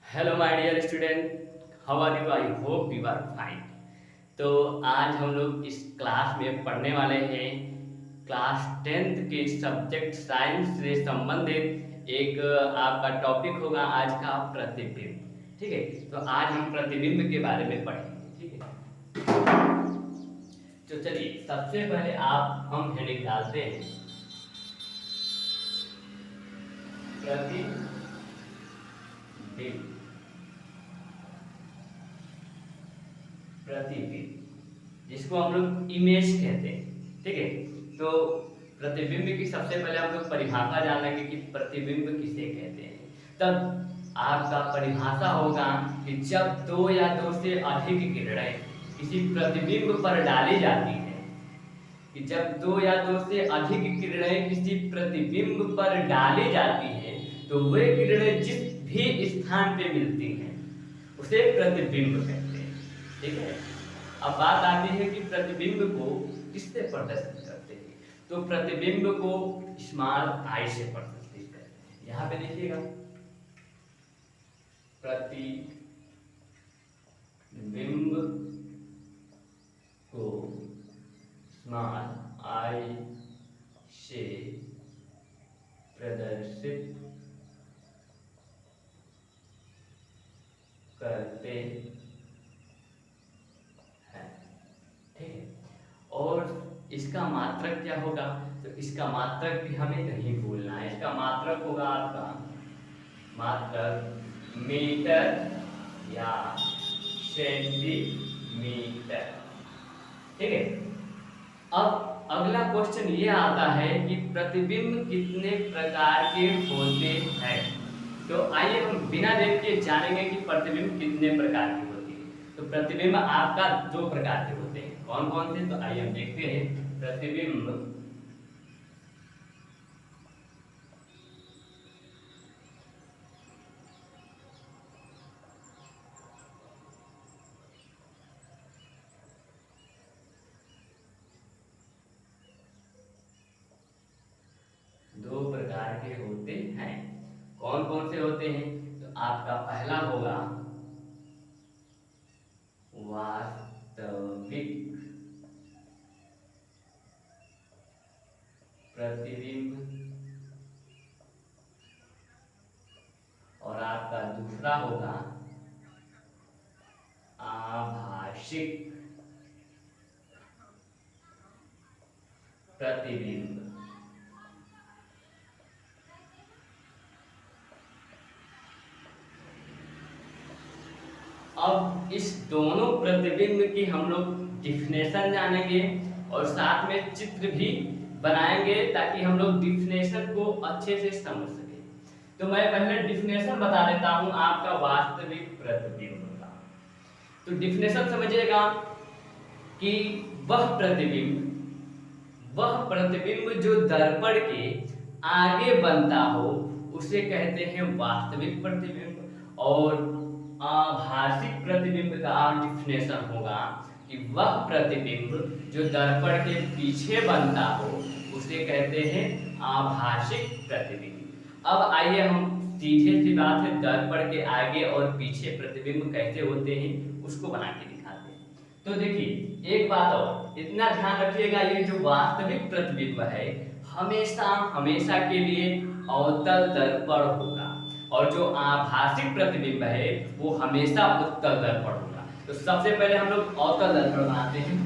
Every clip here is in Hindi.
Hello my dear student, how are you? I hope you are fine. तो आज हम लोग इस क्लास में पढ़ने वाले हैं क्लास 10th के सब्जेक्ट साइंस से संबंधित एक आपका टॉपिक होगा आज का प्रतिबिंब। ठीक है, तो आज हम प्रतिबिंब के बारे में पढ़ेंगे। ठीक है, तो चलिए सबसे पहले आप हम हेडिंग डालते हैं प्रतिबिंब। प्रतिबिंब जिसको हम लोग इमेज कहते हैं। ठीक है, तो प्रतिबिंब की सबसे पहले हम लोग परिभाषा जान लेंगे कि प्रतिबिंब किसे कहते हैं। तब आपका परिभाषा होगा कि जब दो या दो से अधिक किरणें किसी प्रतिबिंब पर डाली जाती है, कि जब दो या दो से अधिक किरणें किसी प्रतिबिंब पर डाली जाती हैं तो वे किरणें जिस भी स्थान पे मिलती हैं उसे प्रतिबिंब कहते हैं। ठीक है, अब बात आती है कि प्रतिबिंब को किससे प्रदर्शित करते हैं। तो प्रतिबिंब को स्मॉल आई से प्रदर्शित करते हैं। यहाँ पे देखिएगा, प्रतिबिंब को स्मॉल आई से प्रदर्शित करते हैं। ठीक है, और इसका मात्रक क्या होगा? तो इसका मात्रक भी हमें नहीं भूलना है। इसका मात्रक होगा आपका मात्रक मीटर या सेंटीमीटर। ठीक है, अब अगला क्वेश्चन ये आता है कि प्रतिबिंब कितने प्रकार के होते हैं। तो आइए हम बिना देख के जानेंगे कि प्रतिबिंब कितने प्रकार की होती है। तो प्रतिबिंब आपका दो प्रकार के होते हैं। कौन कौन से? तो आइए हम देखते हैं। प्रतिबिंब दो प्रकार के होते हैं। कौन कौन से होते हैं? तो आपका पहला होगा वास्तविक प्रतिबिंब और आपका दूसरा होगा आभाषिक प्रतिबिंब। अब इस दोनों प्रतिबिंब की हम लोग डिफिनेशन जानेंगे और साथ में चित्र भी बनाएंगे ताकि हम लोग डिफिनेशन को अच्छे से समझ सके। तो मैं पहले डिफिनेशन बता देता हूं आपका वास्तविक प्रतिबिंब का। तो डिफिनेशन समझिएगा कि वह प्रतिबिंब जो दर्पण के आगे बनता हो उसे कहते हैं वास्तविक प्रतिबिंब। और आभासिक प्रतिबिंब का डिफिनेशन होगा कि वह प्रतिबिंब जो दर्पण के पीछे बनता हो उसे कहते हैं आभासिक प्रतिबिंब। अब आइए हम सीधे सी बात है, दर्पण के आगे और पीछे प्रतिबिंब कैसे होते हैं उसको बना के दिखाते हैं। तो देखिए एक बात और इतना ध्यान रखिएगा, ये जो वास्तविक प्रतिबिंब है हमेशा हमेशा के लिए अवतल दर्पण होगा और जो आभासिक प्रतिबिंब है वो हमेशा उत्तल दर्पण होगा। तो सबसे पहले हम लोग अवतल दर्पण बनाते हैं।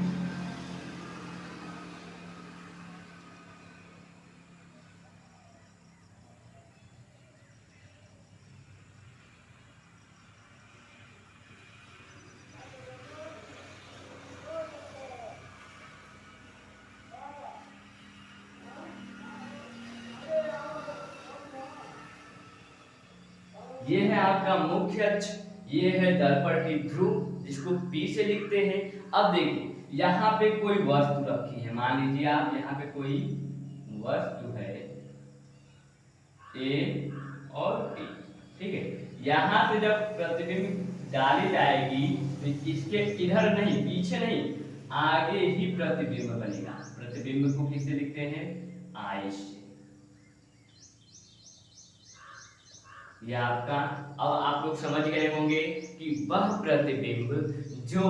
ये है आपका मुख्य अक्ष, ये है दर्पण की ध्रुव जिसको P से लिखते हैं। अब देखिए यहाँ पे कोई वस्तु रखी है, मान लीजिए आप यहाँ पे कोई वस्तु है A और P। ठीक है, यहाँ से जब प्रतिबिंब डाली जाएगी तो इसके इधर नहीं, पीछे नहीं, आगे ही प्रतिबिंब बनेगा। प्रतिबिंब को किससे लिखते हैं? I से। ये आपका, अब आप लोग समझ गए होंगे कि वह प्रतिबिंब जो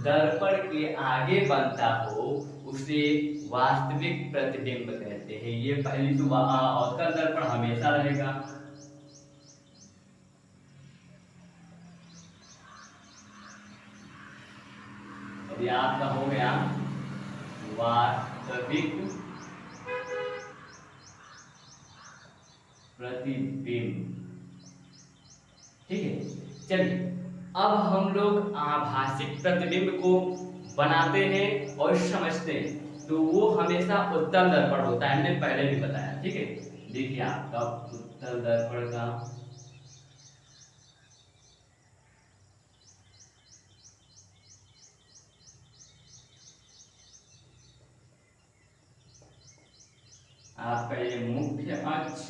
दर्पण के आगे बनता हो उसे वास्तविक प्रतिबिंब कहते हैं। ये पहली तो अवतल दर्पण हमेशा रहेगा। ये आपका हो गया वास्तविक प्रतिबिंब। ठीक है, चलिए अब हम लोग आभासिक प्रतिबिंब को बनाते हैं और समझते हैं। तो वो हमेशा उत्तल दर्पण होता है, हमने पहले भी बताया। ठीक है, देखिए आपका उत्तल दर्पण का आपका ये मुख्य अक्ष,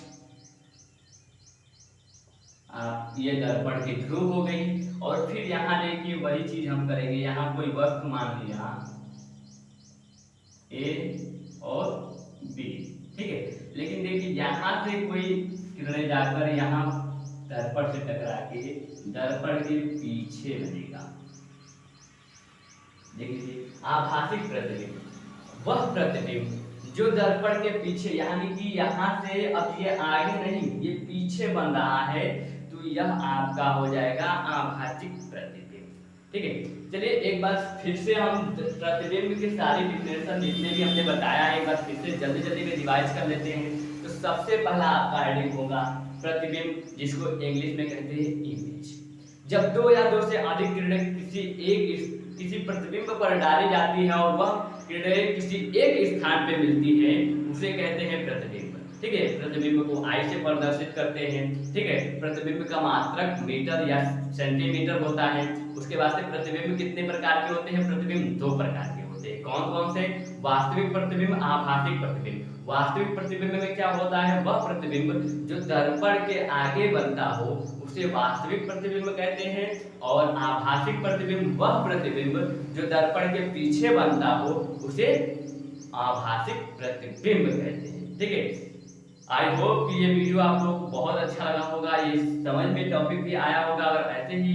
आप ये दर्पण की ध्रुव हो गई। और फिर यहाँ देखिए वही चीज हम करेंगे, यहाँ कोई वस्तु मान लिया ए और बी। ठीक है, लेकिन देखिए यहाँ से कोई किरणें जाकर यहाँ दर्पण से टकरा के दर्पण के पीछे बनेगा। देखिए आभासिक प्रतिबिंब, वह प्रतिबिंब जो दर्पण के पीछे, यानी कि यहाँ से अब ये आगे नहीं, ये पीछे बन रहा है, तो यह आपका हो जाएगा आभासिक प्रतिबिंब। ठीक है, चलिए एक बार फिर से हम प्रतिबिंब के सारी डिफिनेशन जितने भी हमने बताया एक बार फिर से जल्दी जल्दी में रिवाइज कर लेते हैं। तो सबसे पहला आपका हेडिंग होगा प्रतिबिंब, जिसको इंग्लिश में कहते हैं इमेज। जब दो या दो से अधिक किरणें किसी प्रतिबिंब पर डाली जाती है और वह किरणें किसी एक स्थान पे मिलती है, उसे कहते हैं प्रतिबिंब। ठीक है, प्रतिबिंब को आई से प्रदर्शित करते हैं। ठीक है, प्रतिबिंब का मात्रक मीटर या सेंटीमीटर होता है। उसके बाद से प्रतिबिंब कितने प्रकार के होते हैं? प्रतिबिंब दो प्रकार के होते हैं। कौन कौन से? वास्तविक प्रतिबिंब, आभासी प्रतिबिंब। वास्तविक प्रतिबिंब में क्या होता है? वह प्रतिबिंब जो दर्पण के आगे बनता हो उसे वास्तविक प्रतिबिंब कहते हैं। और आभासी प्रतिबिंब वह प्रतिबिंब जो दर्पण के पीछे बनता हो उसे आभासिक प्रतिबिंब कहते हैं। ठीक है, आई होप कि ये वीडियो आप लोग को बहुत अच्छा लगा होगा, ये समझ में टॉपिक भी आया होगा। अगर ऐसे ही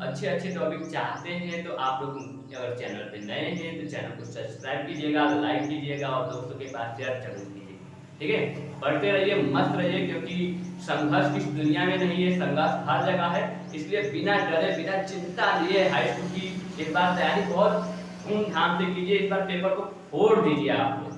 अच्छे अच्छे टॉपिक चाहते हैं तो आप लोग अगर चैनल पे नए हैं तो चैनल को सब्सक्राइब कीजिएगा, लाइक कीजिएगा और दोस्तों के पास शेयर जरूर कीजिएगा। ठीक है, पढ़ते रहिए, मस्त रहिए, क्योंकि संघर्ष इस दुनिया में नहीं है, संघर्ष हर जगह है। इसलिए बिना डरे बिना चिंता लिए हाई स्कूल की इस बार तैयारी बहुत धूमधाम से कीजिए। इस बार पेपर को फोड़ दीजिए आप लोग।